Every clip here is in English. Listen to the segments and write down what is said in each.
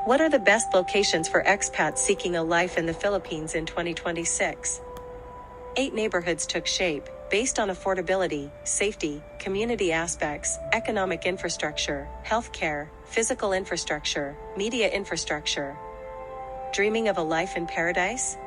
What are the best locations for expats seeking a life in the Philippines in 2026? 8 neighborhoods took shape, based on affordability, safety, community aspects, economic infrastructure, healthcare, physical infrastructure, media infrastructure. Dreaming of a life in paradise?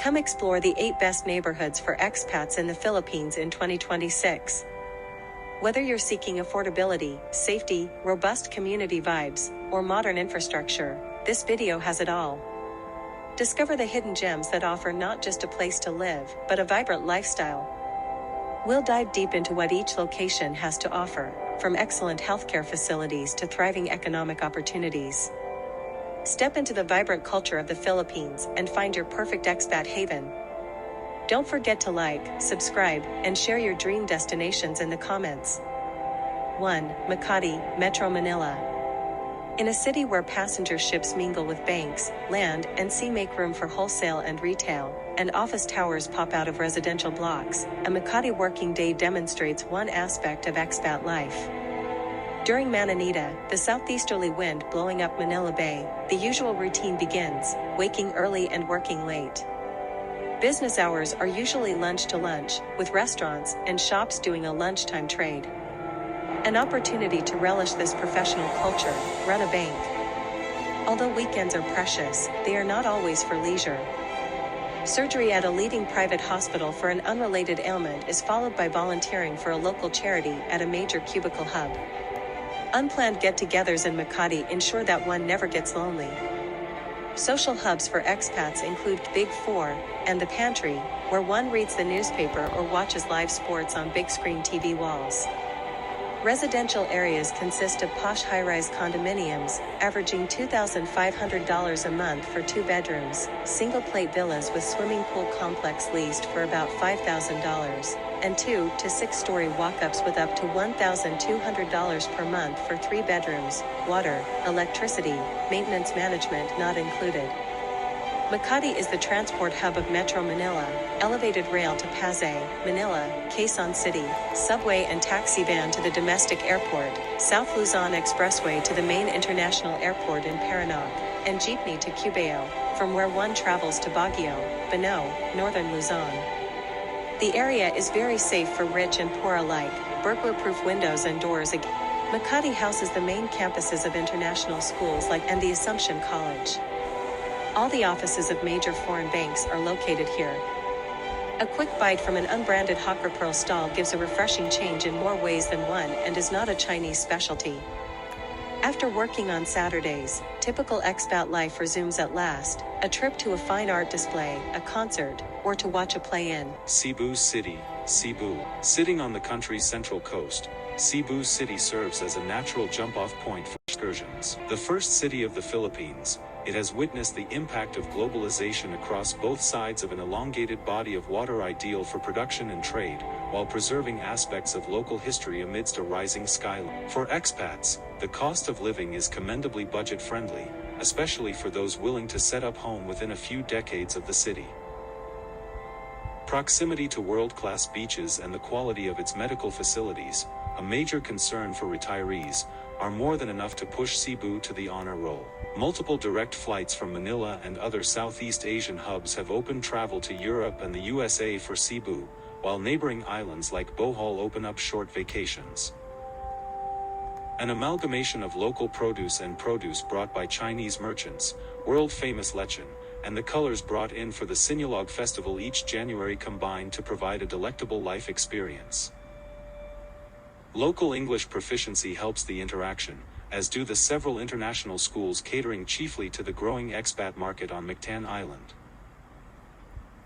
Come explore the 8 best neighborhoods for expats in the Philippines in 2026. Whether you're seeking affordability, safety, robust community vibes, or modern infrastructure, this video has it all. Discover the hidden gems that offer not just a place to live, but a vibrant lifestyle. We'll dive deep into what each location has to offer, from excellent healthcare facilities to thriving economic opportunities. Step into the vibrant culture of the Philippines and find your perfect expat haven. Don't forget to like, subscribe, and share your dream destinations in the comments. 1. Makati, Metro Manila. In a city where passenger ships mingle with banks, land, and sea make room for wholesale and retail, and office towers pop out of residential blocks, a Makati working day demonstrates one aspect of expat life. During Mananita, the southeasterly wind blowing up Manila Bay, the usual routine begins, waking early and working late. Business hours are usually lunch to lunch, with restaurants and shops doing a lunchtime trade. An opportunity to relish this professional culture, run a bank. Although weekends are precious, they are not always for leisure. Surgery at a leading private hospital for an unrelated ailment is followed by volunteering for a local charity at a major cubicle hub. Unplanned get-togethers in Makati ensure that one never gets lonely. Social hubs for expats include Big Four and the Pantry, where one reads the newspaper or watches live sports on big-screen TV walls. Residential areas consist of posh high-rise condominiums, averaging $2,500 a month for 2 bedrooms, single-plate villas with swimming pool complex leased for about $5,000, and 2 to 6-story walk-ups with up to $1,200 per month for 3 bedrooms, water, electricity, maintenance management not included. Makati is the transport hub of Metro Manila, elevated rail to Pasay, Manila, Quezon City, subway and taxi van to the domestic airport, South Luzon Expressway to the main international airport in Parañaque, and jeepney to Cubao, from where one travels to Baguio, Banao, northern Luzon. The area is very safe for rich and poor alike, burglar-proof windows and doors. Makati houses the main campuses of international schools like and the Assumption College. All the offices of major foreign banks are located here. A quick bite from an unbranded hawker pearl stall gives a refreshing change in more ways than one and is not a Chinese specialty. After working on Saturdays, typical expat life resumes at last, a trip to a fine art display, a concert, or to watch a play in Cebu City, Cebu. Sitting on the country's central coast, Cebu City serves as a natural jump-off point for excursions. The first city of the Philippines, it has witnessed the impact of globalization across both sides of an elongated body of water ideal for production and trade, while preserving aspects of local history amidst a rising skyline. For expats, the cost of living is commendably budget-friendly, especially for those willing to set up home within a few decades of the city. Proximity to world-class beaches and the quality of its medical facilities, a major concern for retirees, are more than enough to push Cebu to the honor roll. Multiple direct flights from Manila and other Southeast Asian hubs have opened travel to Europe and the USA for Cebu, while neighboring islands like Bohol open up short vacations. An amalgamation of local produce and produce brought by Chinese merchants, world-famous lechon, and the colors brought in for the Sinulog Festival each January combine to provide a delectable life experience. Local English proficiency helps the interaction, as do the several international schools catering chiefly to the growing expat market on Mactan Island.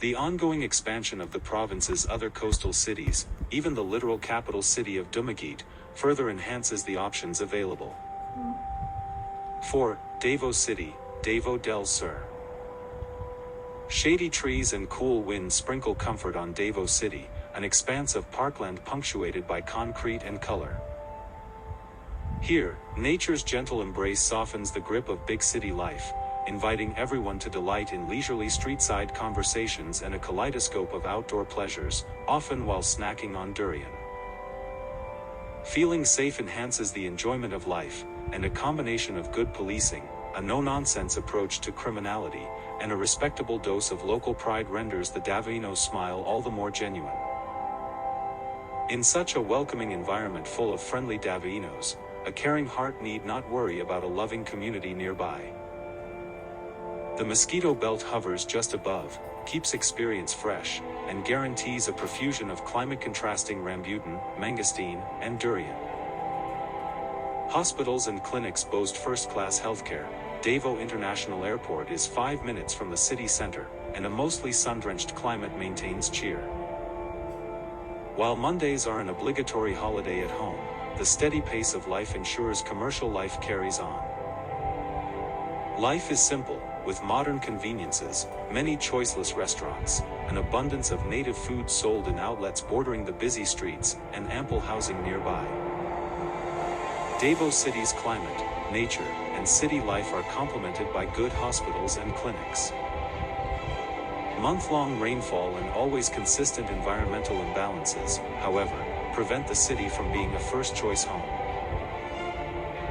The ongoing expansion of the province's other coastal cities, even the littoral capital city of Dumaguete, further enhances the options available. 4. Davao City, Davao del Sur. Shady trees and cool winds sprinkle comfort on Davao City, an expanse of parkland punctuated by concrete and color. Here, nature's gentle embrace softens the grip of big city life, inviting everyone to delight in leisurely street-side conversations and a kaleidoscope of outdoor pleasures, often while snacking on durian. Feeling safe enhances the enjoyment of life, and a combination of good policing, a no-nonsense approach to criminality, and a respectable dose of local pride renders the Davao smile all the more genuine. In such a welcoming environment full of friendly Davaoinos, a caring heart need not worry about a loving community nearby. The mosquito belt hovers just above, keeps experience fresh, and guarantees a profusion of climate-contrasting rambutan, mangosteen, and durian. Hospitals and clinics boast first-class healthcare. Davao International Airport is 5 minutes from the city center, and a mostly sun-drenched climate maintains cheer. While Mondays are an obligatory holiday at home, the steady pace of life ensures commercial life carries on. Life is simple, with modern conveniences, many choiceless restaurants, an abundance of native food sold in outlets bordering the busy streets, and ample housing nearby. Davao City's climate, nature, and city life are complemented by good hospitals and clinics. Month-long rainfall and always consistent environmental imbalances, however, prevent the city from being a first-choice home.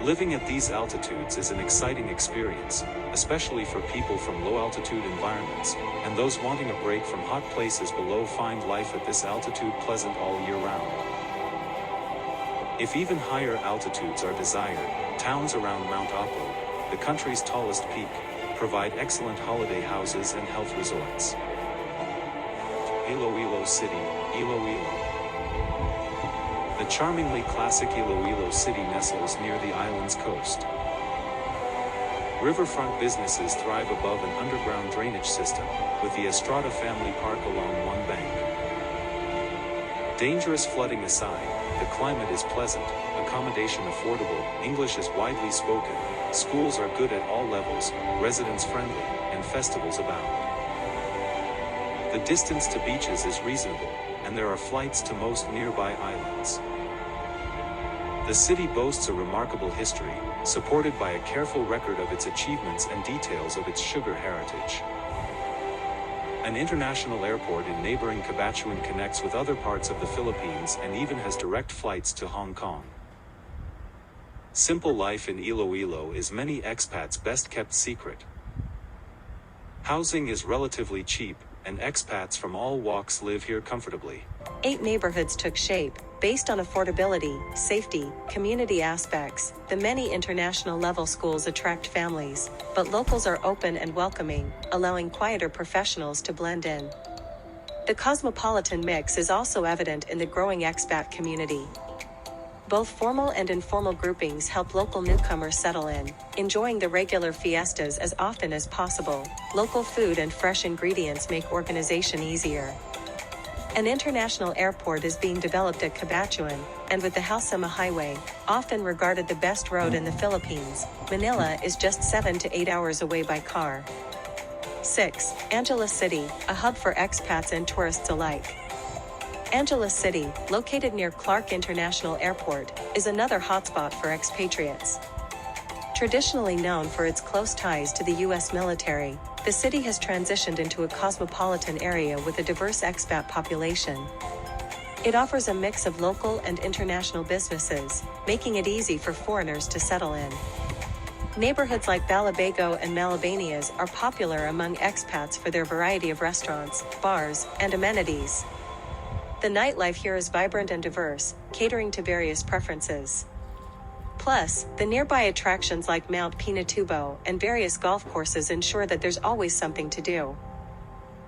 Living at these altitudes is an exciting experience, especially for people from low-altitude environments, and those wanting a break from hot places below find life at this altitude pleasant all year round. If even higher altitudes are desired, towns around Mount Apo, the country's tallest peak, provide excellent holiday houses and health resorts. Iloilo City, Iloilo. The charmingly classic Iloilo City nestles near the island's coast. Riverfront businesses thrive above an underground drainage system, with the Estrada Family Park along one bank. Dangerous flooding aside, the climate is pleasant, accommodation affordable, English is widely spoken, schools are good at all levels, residents friendly, and festivals abound. The distance to beaches is reasonable, and there are flights to most nearby islands. The city boasts a remarkable history, supported by a careful record of its achievements and details of its sugar heritage. An international airport in neighboring Cabatuan connects with other parts of the Philippines and even has direct flights to Hong Kong. Simple life in Iloilo is many expats' best-kept secret. Housing is relatively cheap, and expats from all walks live here comfortably. 8 neighborhoods took shape, based on affordability, safety, community aspects. The many international level schools attract families, but locals are open and welcoming, allowing quieter professionals to blend in. The cosmopolitan mix is also evident in the growing expat community. Both formal and informal groupings help local newcomers settle in, enjoying the regular fiestas as often as possible. Local food and fresh ingredients make organization easier. An international airport is being developed at Cabatuan, and with the Halsema Highway, often regarded the best road in the Philippines, Manila is just 7 to 8 hours away by car. 6. Angeles City, a hub for expats and tourists alike. Angeles City, located near Clark International Airport, is another hotspot for expatriates. Traditionally known for its close ties to the U.S. military, the city has transitioned into a cosmopolitan area with a diverse expat population. It offers a mix of local and international businesses, making it easy for foreigners to settle in. Neighborhoods like Balabago and Malabanias are popular among expats for their variety of restaurants, bars, and amenities. The nightlife here is vibrant and diverse, catering to various preferences. Plus, the nearby attractions like Mount Pinatubo and various golf courses ensure that there's always something to do.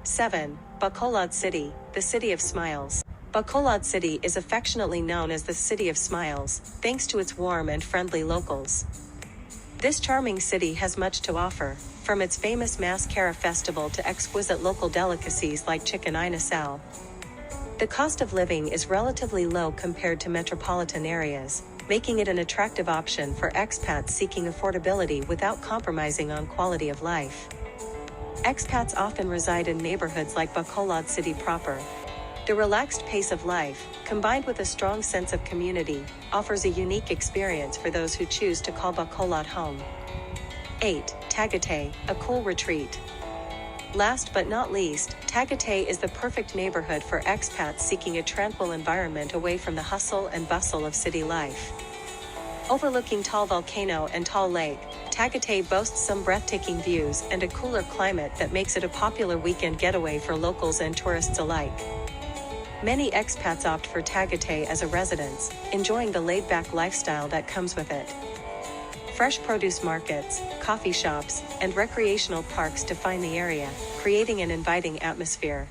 7. Bacolod City, the City of Smiles. Bacolod City is affectionately known as the City of Smiles, thanks to its warm and friendly locals. This charming city has much to offer, from its famous Mascara Festival to exquisite local delicacies like chicken inasal. The cost of living is relatively low compared to metropolitan areas, making it an attractive option for expats seeking affordability without compromising on quality of life. Expats often reside in neighborhoods like Bacolod City proper. The relaxed pace of life, combined with a strong sense of community, offers a unique experience for those who choose to call Bacolod home. 8. Tagaytay, a cool retreat. Last but not least, Tagaytay is the perfect neighborhood for expats seeking a tranquil environment away from the hustle and bustle of city life. Overlooking Tall Volcano and Tall Lake, Tagaytay boasts some breathtaking views and a cooler climate that makes it a popular weekend getaway for locals and tourists alike. Many expats opt for Tagaytay as a residence, enjoying the laid-back lifestyle that comes with it. Fresh produce markets, coffee shops, and recreational parks define the area, creating an inviting atmosphere.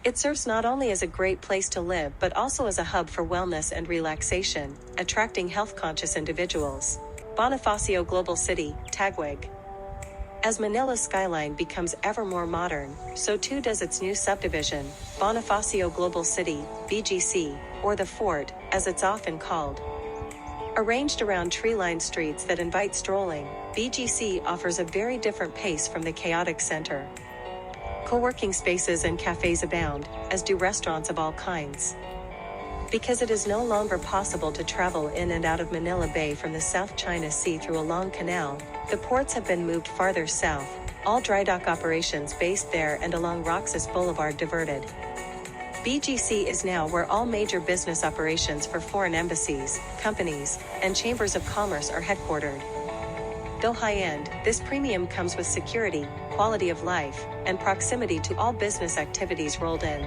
It serves not only as a great place to live but also as a hub for wellness and relaxation, attracting health-conscious individuals. Bonifacio Global City, Tagwig. As Manila's skyline becomes ever more modern, so too does its new subdivision, Bonifacio Global City, BGC, or the Fort, as it's often called. Arranged around tree-lined streets that invite strolling, BGC offers a very different pace from the chaotic center. Co-working spaces and cafes abound, as do restaurants of all kinds. Because it is no longer possible to travel in and out of Manila Bay from the South China Sea through a long canal, the ports have been moved farther south, all dry dock operations based there and along Roxas Boulevard diverted. BGC is now where all major business operations for foreign embassies, companies, and chambers of commerce are headquartered. Though high-end, this premium comes with security, quality of life, and proximity to all business activities rolled in.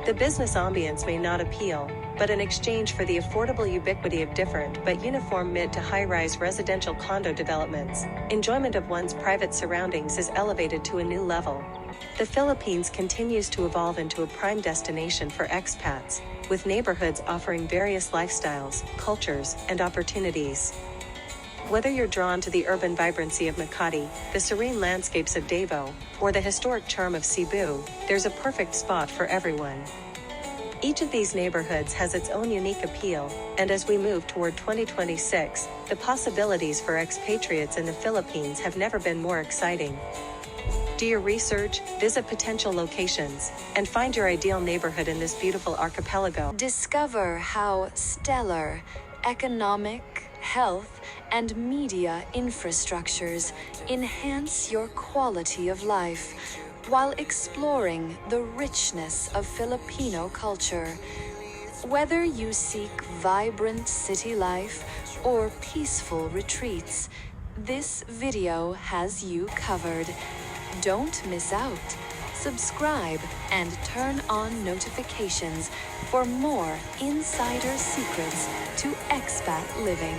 The business ambience may not appeal, but in exchange for the affordable ubiquity of different but uniform mid to high-rise residential condo developments, enjoyment of one's private surroundings is elevated to a new level. The Philippines continues to evolve into a prime destination for expats, with neighborhoods offering various lifestyles, cultures, and opportunities. Whether you're drawn to the urban vibrancy of Makati, the serene landscapes of Davao, or the historic charm of Cebu, there's a perfect spot for everyone. Each of these neighborhoods has its own unique appeal, and as we move toward 2026, the possibilities for expatriates in the Philippines have never been more exciting. Do your research, visit potential locations, and find your ideal neighborhood in this beautiful archipelago. Discover how stellar economic, health, and media infrastructures enhance your quality of life while exploring the richness of Filipino culture. Whether you seek vibrant city life or peaceful retreats, this video has you covered. Don't miss out. Subscribe and turn on notifications for more insider secrets to expat living.